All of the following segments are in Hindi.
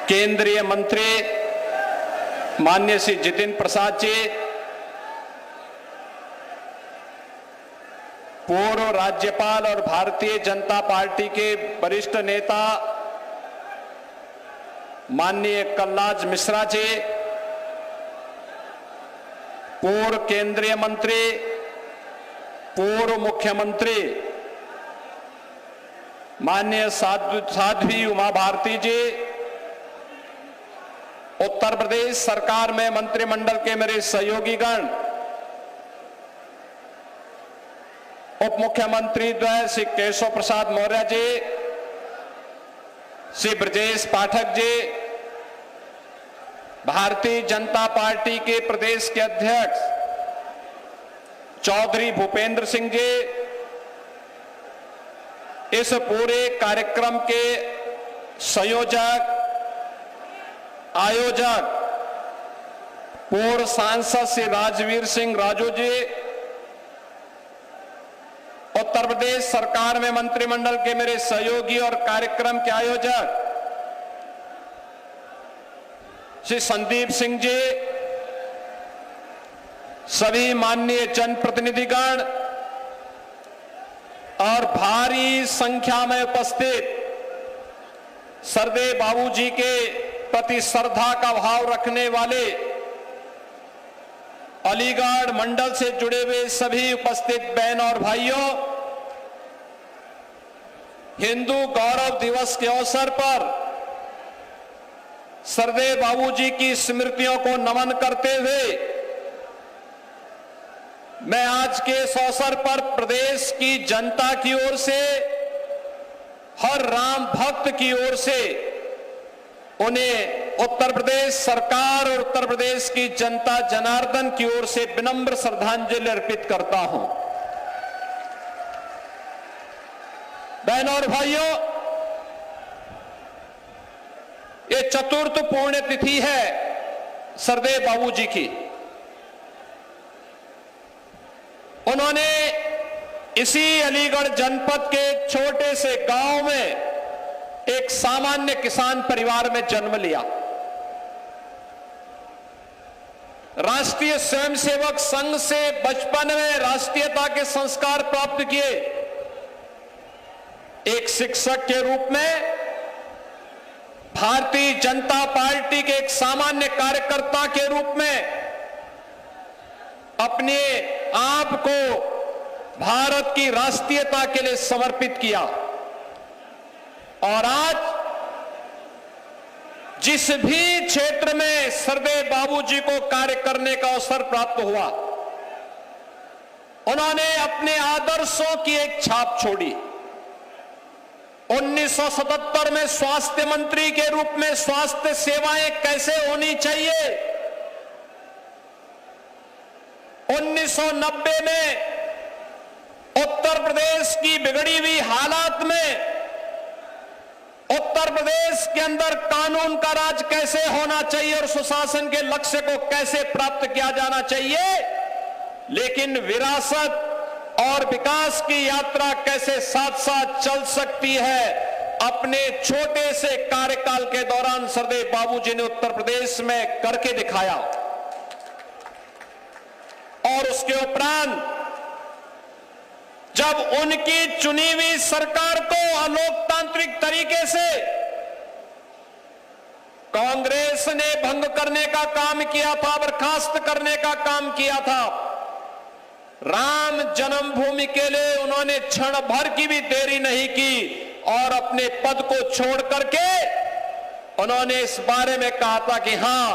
केंद्रीय मंत्री माननीय श्री जितिन प्रसाद जी, पूर्व राज्यपाल और भारतीय जनता पार्टी के वरिष्ठ नेता माननीय कलराज मिश्रा जी, पूर्व केंद्रीय मंत्री, पूर्व मुख्यमंत्री माननीय साध्वी उमा भारती जी, उत्तर प्रदेश सरकार में मंत्रिमंडल के मेरे सहयोगीगण, उप मुख्यमंत्री द्वय श्री केशव प्रसाद मौर्य जी, श्री ब्रजेश पाठक जी, भारतीय जनता पार्टी के प्रदेश के अध्यक्ष चौधरी भूपेंद्र सिंह जी, इस पूरे कार्यक्रम के संयोजक, आयोजक, पूर्व सांसद श्री राजवीर सिंह राजू जी, उत्तर प्रदेश सरकार में मंत्रिमंडल के मेरे सहयोगी और कार्यक्रम के आयोजक श्री संदीप सिंह जी, सभी माननीय जनप्रतिनिधिगण और भारी संख्या में उपस्थित सरदेव बाबू जी के प्रति श्रद्धा का भाव रखने वाले अलीगढ़ मंडल से जुड़े हुए सभी उपस्थित बहन और भाइयों, हिंदू गौरव दिवस के अवसर पर सरदेव बाबू जी की स्मृतियों को नमन करते हुए मैं आज के इस अवसर पर प्रदेश की जनता की ओर से, हर राम भक्त की ओर से उन्हें उत्तर प्रदेश सरकार और उत्तर प्रदेश की जनता जनार्दन की ओर से विनम्र श्रद्धांजलि अर्पित करता हूं। बहनों और भाइयों, ये चतुर्थ पुण्यतिथि है सरदेव बाबू जी की। उन्होंने इसी अलीगढ़ जनपद के एक छोटे से गांव में एक सामान्य किसान परिवार में जन्म लिया। राष्ट्रीय स्वयंसेवक संघ से बचपन में राष्ट्रीयता के संस्कार प्राप्त किए। एक शिक्षक के रूप में भारतीय जनता पार्टी के एक सामान्य कार्यकर्ता के रूप में अपने आप को भारत की राष्ट्रीयता के लिए समर्पित किया। और आज जिस भी क्षेत्र में सरदेव बाबू जी को कार्य करने का अवसर प्राप्त हुआ, उन्होंने अपने आदर्शों की एक छाप छोड़ी। 1977 में स्वास्थ्य मंत्री के रूप में स्वास्थ्य सेवाएं कैसे होनी चाहिए, 1990 में उत्तर प्रदेश की बिगड़ी हुई हालात में उत्तर प्रदेश के अंदर कानून का राज कैसे होना चाहिए और सुशासन के लक्ष्य को कैसे प्राप्त किया जाना चाहिए, लेकिन विरासत और विकास की यात्रा कैसे साथ साथ चल सकती है, अपने छोटे से कार्यकाल के दौरान सरदेव बाबू जी ने उत्तर प्रदेश में करके दिखाया। और उसके उपरांत जब उनकी चुनी हुई सरकार को अलोकतांत्रिक तरीके से कांग्रेस ने भंग करने का काम किया था, बर्खास्त करने का काम किया था, राम जन्मभूमि के लिए उन्होंने क्षण भर की भी देरी नहीं की और अपने पद को छोड़ करके उन्होंने इस बारे में कहा था कि हां,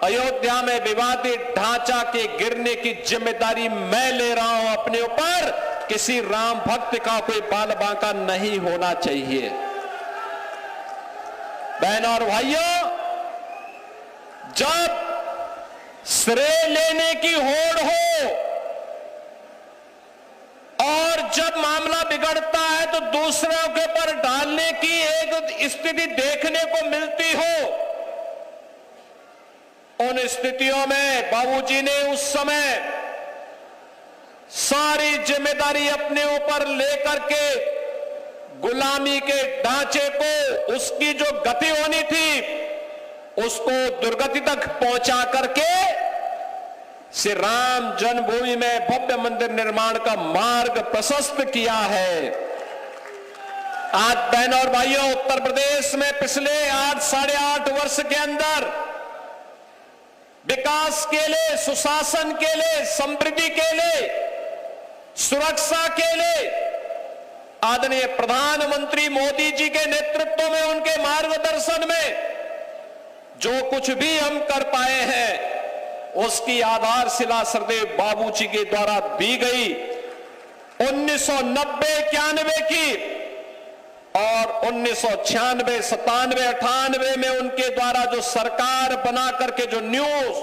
अयोध्या में विवादित ढांचा के गिरने की जिम्मेदारी मैं ले रहा हूं अपने ऊपर, किसी राम भक्त का कोई बाल बांका नहीं होना चाहिए। बहनों और भाइयों, जब श्रेय लेने की होड़ हो और जब मामला बिगड़ता है तो दूसरों के ऊपर डालने की एक स्थिति देखने को मिलती हो, उन स्थितियों में बाबूजी ने उस समय सारी जिम्मेदारी अपने ऊपर लेकर के गुलामी के ढांचे को, उसकी जो गति होनी थी उसको दुर्गति तक पहुंचा करके श्री राम जन्मभूमि में भव्य मंदिर निर्माण का मार्ग प्रशस्त किया है। आज बहनों और भाइयों, उत्तर प्रदेश में पिछले 8-8.5 वर्ष के अंदर विकास के लिए, सुशासन के लिए, समृद्धि के लिए, सुरक्षा के लिए आदरणीय प्रधानमंत्री मोदी जी के नेतृत्व में, उनके मार्गदर्शन में जो कुछ भी हम कर पाए हैं उसकी आधारशिला सरदेव बाबू जी के द्वारा दी गई 1990-91 की और 1996, 97, 98 में उनके द्वारा जो सरकार बना करके जो न्यूज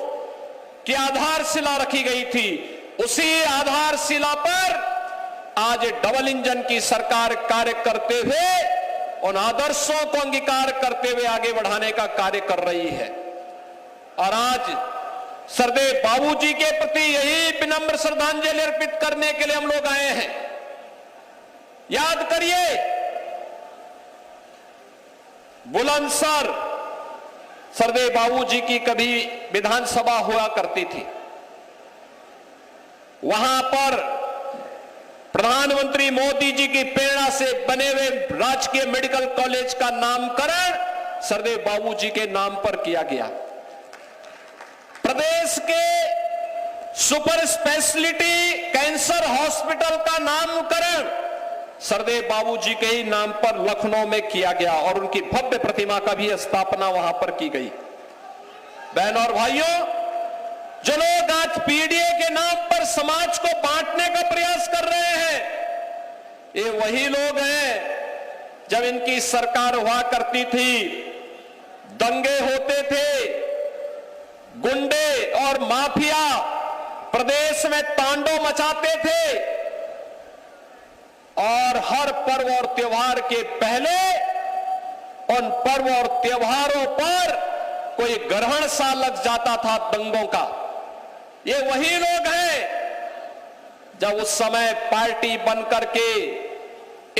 की आधारशिला रखी गई थी, उसी आधारशिला पर आज डबल इंजन की सरकार कार्य करते हुए उन आदर्शों को अंगीकार करते हुए आगे बढ़ाने का कार्य कर रही है। और आज सरदेव बाबूजी के प्रति यही विनम्र श्रद्धांजलि अर्पित करने के लिए हम लोग आए हैं। याद करिए, बुलंदशहर सरदेव बाबूजी की कभी विधानसभा हुआ करती थी। वहां पर प्रधानमंत्री मोदी जी की प्रेरणा से बने हुए राजकीय मेडिकल कॉलेज का नामकरण सरदेव बाबूजी के नाम पर किया गया। प्रदेश के सुपर स्पेशलिटी कैंसर हॉस्पिटल का नामकरण सरदेव बाबूजी के ही नाम पर लखनऊ में किया गया और उनकी भव्य प्रतिमा का भी स्थापना वहां पर की गई। बहनों और भाइयों, जो लोग आज पीडीए के नाम पर समाज को बांटने का प्रयास कर रहे हैं, ये वही लोग हैं जब इनकी सरकार हुआ करती थी, दंगे होते थे, गुंडे और माफिया प्रदेश में तांडव मचाते थे और हर पर्व और त्योहार के पहले उन पर्व और त्योहारों पर कोई ग्रहण सा लग जाता था दंगों का। ये वही लोग हैं जब उस समय पार्टी बनकर के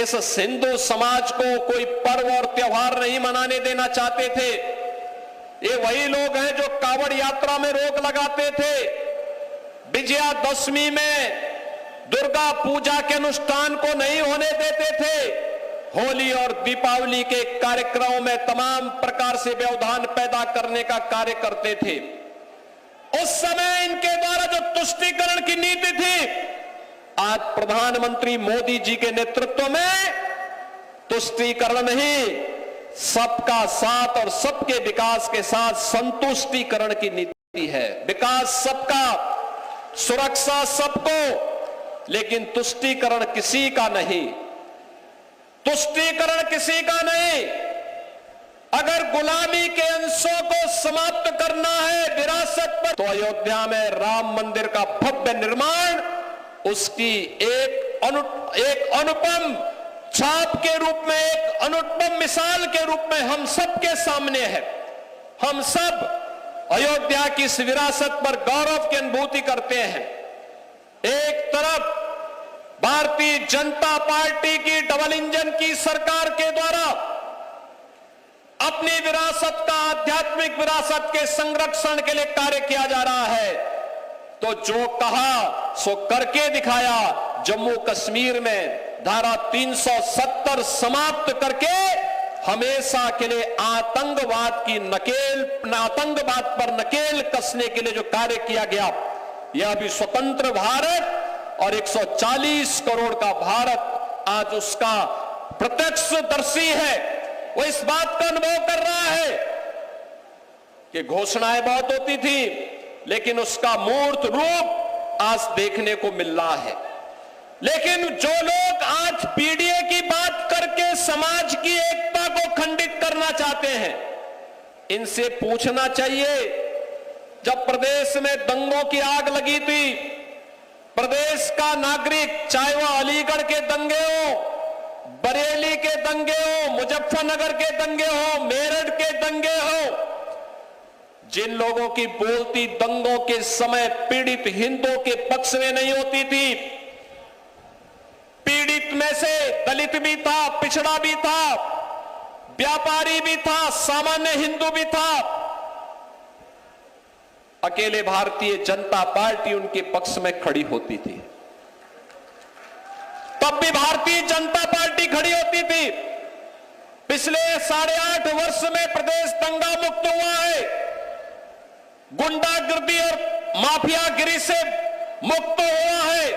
इस हिंदू समाज को कोई पर्व और त्योहार नहीं मनाने देना चाहते थे। ये वही लोग हैं जो कांवड़ यात्रा में रोक लगाते थे, विजयादशमी में दुर्गा पूजा के अनुष्ठान को नहीं होने देते थे, होली और दीपावली के कार्यक्रमों में तमाम प्रकार से व्यवधान पैदा करने का कार्य करते थे। उस समय इनके द्वारा जो तुष्टीकरण की नीति थी, आज प्रधानमंत्री मोदी जी के नेतृत्व में तुष्टीकरण नहीं, सबका साथ और सबके विकास के साथ संतुष्टीकरण की नीति है। विकास सबका, सुरक्षा सबको, लेकिन तुष्टीकरण किसी का नहीं। तुष्टीकरण किसी का नहीं। अगर गुलामी के अंशों को समाप्त करना है विरासत पर, तो अयोध्या में राम मंदिर का भव्य निर्माण उसकी एक अनुपम छाप के रूप में, एक अनुपम मिसाल के रूप में हम सबके सामने है। हम सब अयोध्या की इस विरासत पर गौरव की अनुभूति करते हैं। एक तरफ भारतीय जनता पार्टी की डबल इंजन की सरकार के द्वारा अपनी विरासत का, आध्यात्मिक विरासत के संरक्षण के लिए कार्य किया जा रहा है, तो जो कहा सो करके दिखाया। जम्मू कश्मीर में धारा 370 समाप्त करके हमेशा के लिए आतंकवाद पर नकेल कसने के लिए जो कार्य किया गया, यह भी स्वतंत्र भारत और 140 करोड़ का भारत आज उसका प्रत्यक्षदर्शी है। वो इस बात का अनुभव कर रहा है कि घोषणाएं बहुत होती थी, लेकिन उसका मूर्त रूप आज देखने को मिल रहा है। लेकिन जो लोग आज पीडीए की बात करके समाज की एकता को खंडित करना चाहते हैं, इनसे पूछना चाहिए, जब प्रदेश में दंगों की आग लगी थी, प्रदेश का नागरिक, चाहे वह अलीगढ़ के दंगे हो, बरेली के दंगे हो, मुजफ्फरनगर के दंगे हो, मेरठ के दंगे हो, जिन लोगों की बोलती दंगों के समय पीड़ित हिंदुओं के पक्ष में नहीं होती थी, पीड़ित में से दलित भी था, पिछड़ा भी था, व्यापारी भी था, सामान्य हिंदू भी था, अकेले भारतीय जनता पार्टी उनके पक्ष में खड़ी होती थी। तब भी भारतीय जनता पार्टी खड़ी होती थी। पिछले 8.5 वर्ष में प्रदेश दंगा मुक्त हुआ है, गुंडागिर्दी और माफियागिरी से मुक्त हुआ है,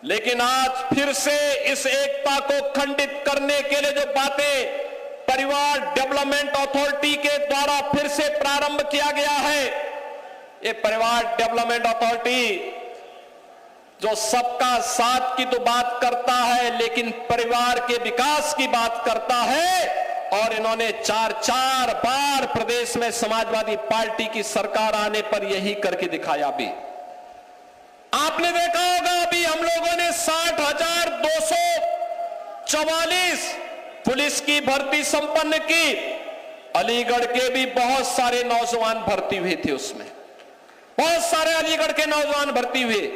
लेकिन आज फिर से इस एकता को खंडित करने के लिए जो बातें परिवार डेवलपमेंट अथॉरिटी के द्वारा फिर से प्रारंभ किया गया है, ये परिवार डेवलपमेंट अथॉरिटी जो सबका साथ की तो बात करता है, लेकिन परिवार के विकास की बात करता है। और इन्होंने 4 बार प्रदेश में समाजवादी पार्टी की सरकार आने पर यही करके दिखाया। भी आपने देखा होगा, अभी हम लोगों ने 60,244 पुलिस की भर्ती संपन्न की। अलीगढ़ के भी बहुत सारे नौजवान भर्ती हुए थे, उसमें बहुत सारे अलीगढ़ के नौजवान भर्ती हुए,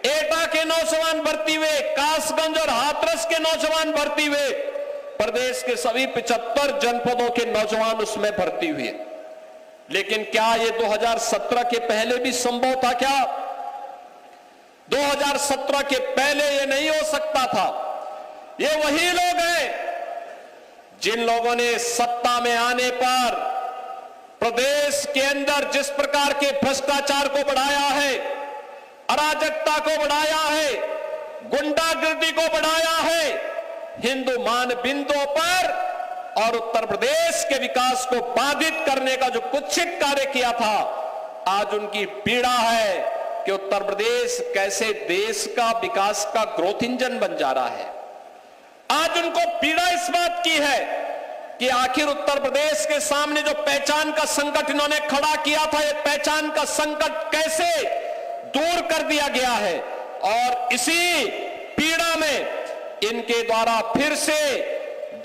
एटा के नौजवान भर्ती हुए, कासगंज और हाथरस के नौजवान भर्ती हुए, प्रदेश के सभी 75 जनपदों के नौजवान उसमें भर्ती हुए। लेकिन क्या ये 2017 के पहले भी संभव था? क्या 2017 के पहले ये नहीं हो सकता था? ये वही लोग हैं जिन लोगों ने सत्ता में आने पर प्रदेश के अंदर जिस प्रकार के भ्रष्टाचार को बढ़ाया है, अराजकता को बढ़ाया है, गुंडागिर्दी को बढ़ाया है, हिंदू मानबिंदुओं पर और उत्तर प्रदेश के विकास को बाधित करने का जो कुत्सित कार्य किया था, आज उनकी पीड़ा है कि उत्तर प्रदेश कैसे देश का विकास का ग्रोथ इंजन बन जा रहा है। आज उनको पीड़ा इस बात की है कि आखिर उत्तर प्रदेश के सामने जो पहचान का संकट इन्होंने खड़ा किया था, ये पहचान का संकट कैसे दूर कर दिया गया है। और इसी पीड़ा में इनके द्वारा फिर से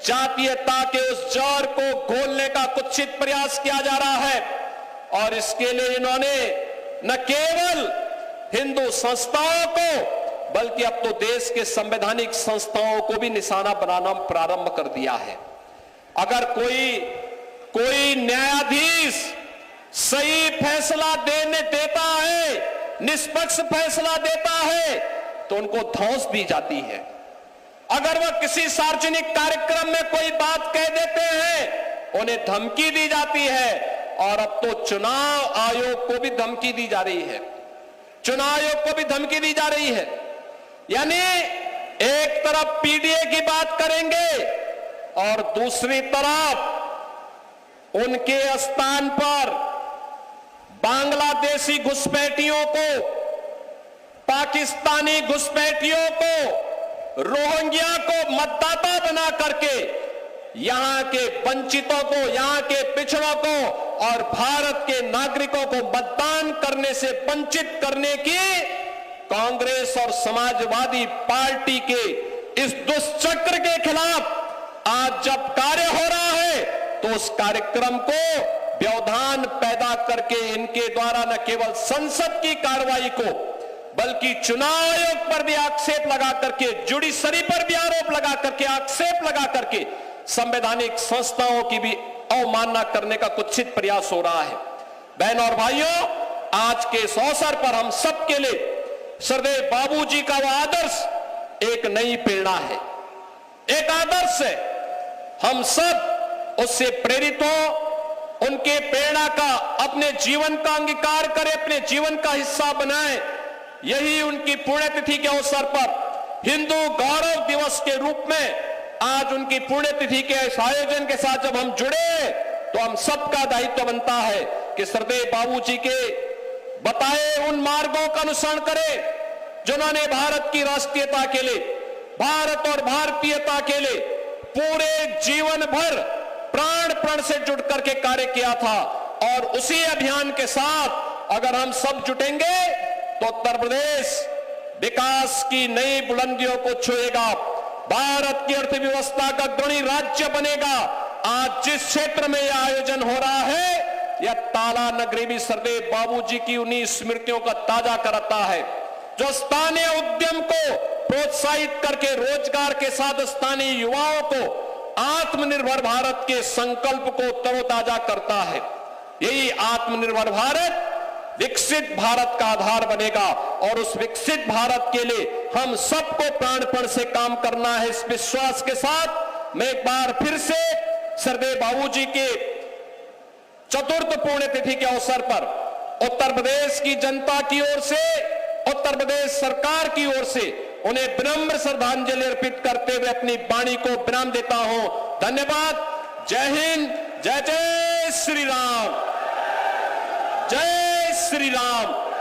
जातीयता के उस जहर को घोलने का कुत्सित प्रयास किया जा रहा है। और इसके लिए इन्होंने न केवल हिंदू संस्थाओं को बल्कि अब तो देश के संवैधानिक संस्थाओं को भी निशाना बनाना प्रारंभ कर दिया है। अगर कोई न्यायाधीश सही फैसला देता है, निष्पक्ष फैसला देता है, तो उनको धौंस दी जाती है। अगर वह किसी सार्वजनिक कार्यक्रम में कोई बात कह देते हैं, उन्हें धमकी दी जाती है। और अब तो चुनाव आयोग को भी धमकी दी जा रही है, चुनाव आयोग को भी धमकी दी जा रही है। यानी एक तरफ पीडीए की बात करेंगे और दूसरी तरफ उनके स्थान पर बांग्लादेशी घुसपैठियों को, पाकिस्तानी घुसपैठियों को, रोहिंग्या को मतदाता बना करके यहां के वंचितों को, यहां के पिछड़ों को और भारत के नागरिकों को मतदान करने से वंचित करने की कांग्रेस और समाजवादी पार्टी के इस दुष्चक्र के खिलाफ आज जब कार्य हो रहा है, तो उस कार्यक्रम को व्यवधान पैदा करके इनके द्वारा न केवल संसद की कार्रवाई को बल्कि चुनाव आयोग पर भी आक्षेप लगा करके, जुडिशरी पर भी आरोप लगा करके, आक्षेप लगा करके संवैधानिक संस्थाओं की भी अवमानना करने का कुत्सित प्रयास हो रहा है। बहनों और भाइयों, आज के इस अवसर पर हम सबके लिए सरदेव बाबूजी का वह आदर्श एक नई प्रेरणा है, एक आदर्श है। हम सब उससे प्रेरित हो, उनके प्रेरणा का अपने जीवन का अंगीकार करें, अपने जीवन का हिस्सा बनाएं। यही उनकी पुण्यतिथि के अवसर पर हिंदू गौरव दिवस के रूप में आज उनकी पुण्यतिथि के इस आयोजन के साथ जब हम जुड़े, तो हम सबका दायित्व बनता है कि सरदेव बाबूजी के बताए उन मार्गों का अनुसरण करें जिन्होंने भारत की राष्ट्रीयता के लिए, भारत और भारतीयता के लिए पूरे जीवन भर प्राण प्रण से जुट करके कार्य किया था। और उसी अभियान के साथ अगर हम सब जुटेंगे तो उत्तर प्रदेश विकास की नई बुलंदियों को छुएगा, भारत की अर्थव्यवस्था का अग्रणी राज्य बनेगा। आज जिस क्षेत्र में यह आयोजन हो रहा है, यह ताला नगरी भी सरदेव बाबूजी की उन्हीं स्मृतियों का ताजा कराता है, जो स्थानीय उद्यम को प्रोत्साहित करके रोजगार के साथ स्थानीय युवाओं को आत्मनिर्भर भारत के संकल्प को तरोताजा करता है। यही आत्मनिर्भर भारत विकसित भारत का आधार बनेगा। और उस विकसित भारत के लिए हम सबको प्राणपण से काम करना है। इस विश्वास के साथ मैं एक बार फिर से सरदेव बाबूजी के चतुर्थ पुण्यतिथि के अवसर पर उत्तर प्रदेश की जनता की ओर से, उत्तर प्रदेश सरकार की ओर से उन्हें विनम्र श्रद्धांजलि अर्पित करते हुए अपनी वाणी को विराम देता हूं। धन्यवाद। जय हिंद। जय जय श्री राम। जय श्री राम।